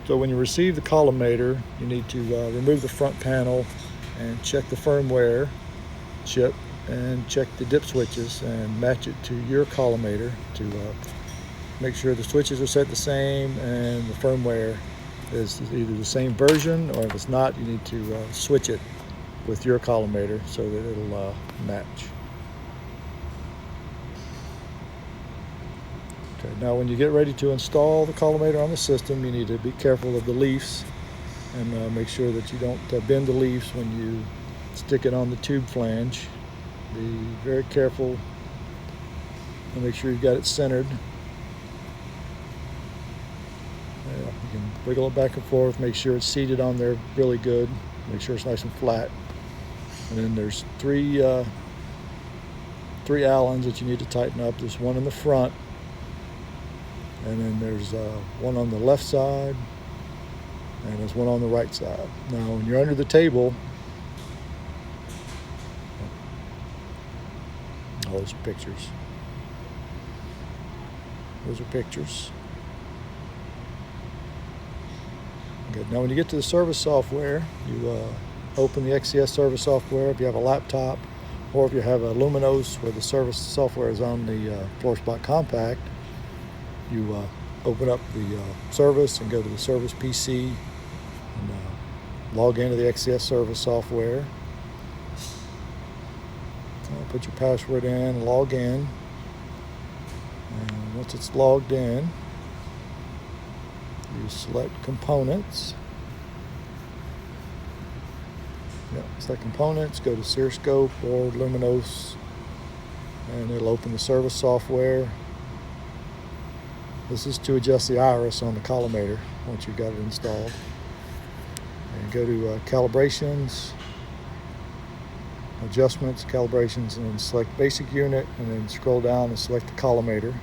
So when you receive the Collimator, you need to remove the front panel and check the firmware chip and check the dip switches and match it to your Collimator to make sure the switches are set the same and the firmware is either the same version, or if it's not, you need to switch it with your Collimator so that it'll match. Okay, now when you get ready to install the Collimator on the system, you need to be careful of the leaves and make sure that you don't bend the leaves when you stick it on the tube flange. Be very careful and make sure you've got it centered. Yeah, you can wiggle it back and forth, make sure it's seated on there really good, make sure it's nice and flat. And then there's three Allens that you need to tighten up. There's one in the front, and then there's one on the left side, and there's one on the right side. Now when you're under the table, oh, those are pictures. Those are pictures. Good. Now when you get to the service software, you open the XCS service software if you have a laptop, or if you have a Luminos where the service software is on the floor spot compact. You open up the service and go to the service PC and log into the XCS service software. Put your password in, log in, and once it's logged in, you select components. Select components, go to Searscope or Luminos, and it'll open the service software. This is to adjust the iris on the Collimator once you've got it installed. And go to calibrations, adjustments, calibrations, and then select basic unit, and then scroll down and select the Collimator.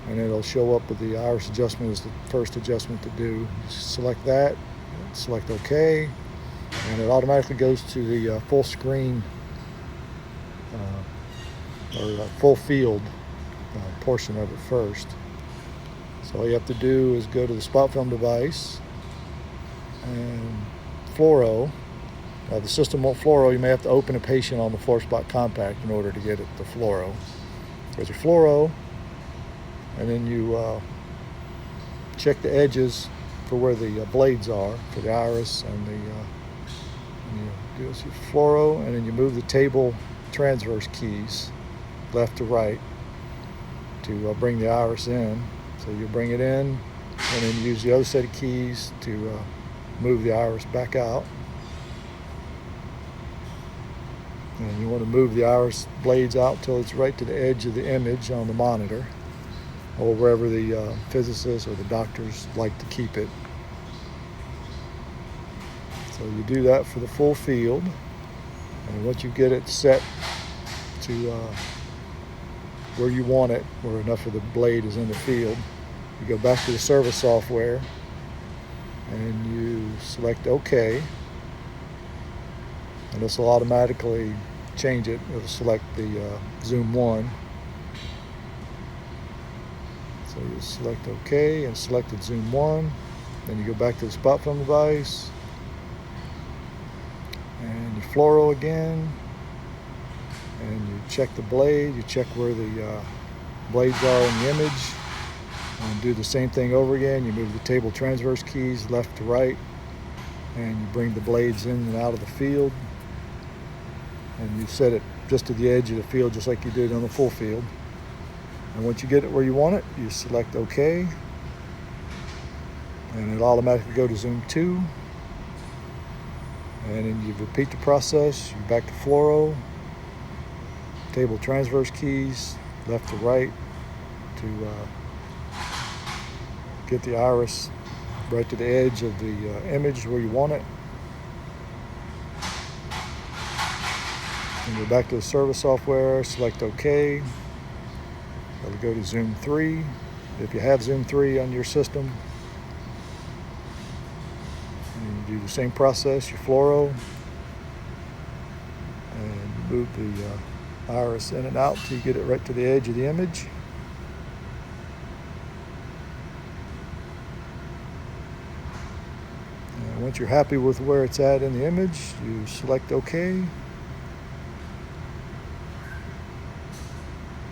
And it'll show up with the iris adjustment as the first adjustment to do. Select that, select OK, and it automatically goes to the full screen or full field portion of it first. So all you have to do is go to the spot film device and fluoro. Now the system won't fluoro, you may have to open a patient on the floor spot compact in order to get it to fluoro. There's your fluoro, and then you check the edges for where the blades are for the iris, and you do your fluoro, and then you move the table transverse keys left to right to bring the iris in. So you bring it in, and then you use the other set of keys to move the iris back out. And you want to move the iris blades out till it's right to the edge of the image on the monitor, or wherever the physicists or the doctors like to keep it. So you do that for the full field, and once you get it set to where you want it, where enough of the blade is in the field, you go back to the service software and you select OK, and this will automatically change it. It'll select the zoom 1. So you select OK and selected zoom 1. Then you go back to the spot film device and you fluoro again, and you check the blade, you check where the blades are in the image, and do the same thing over again. You move the table transverse keys left to right, and you bring the blades in and out of the field, and you set it just to the edge of the field just like you did on the full field. And once you get it where you want it, you select OK, and it'll automatically go to zoom 2, and then you repeat the process. You're back to fluoro, table transverse keys left to right to get the iris right to the edge of the image where you want it. And go back to the service software, select OK. It'll go to zoom 3 if you have zoom 3 on your system. And you do the same process, you fluoro, and move the iris in and out till you get it right to the edge of the image. Once you're happy with where it's at in the image, you select OK.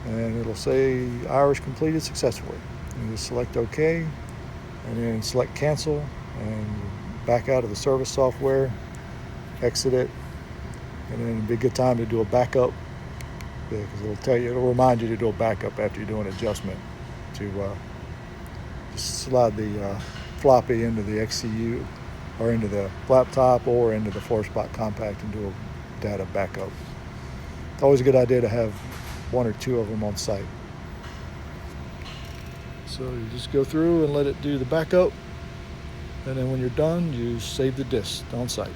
And it'll say iris completed successfully. And you select OK, and then select cancel, and back out of the service software, exit it, and then it'd be a good time to do a backup, because it'll remind you to do a backup after you do an adjustment, to just slide the floppy into the XCU or into the laptop or into the 4-spot compact and do a data backup. It's always a good idea to have one or two of them on site. So you just go through and let it do the backup, and then when you're done, you save the disk on site.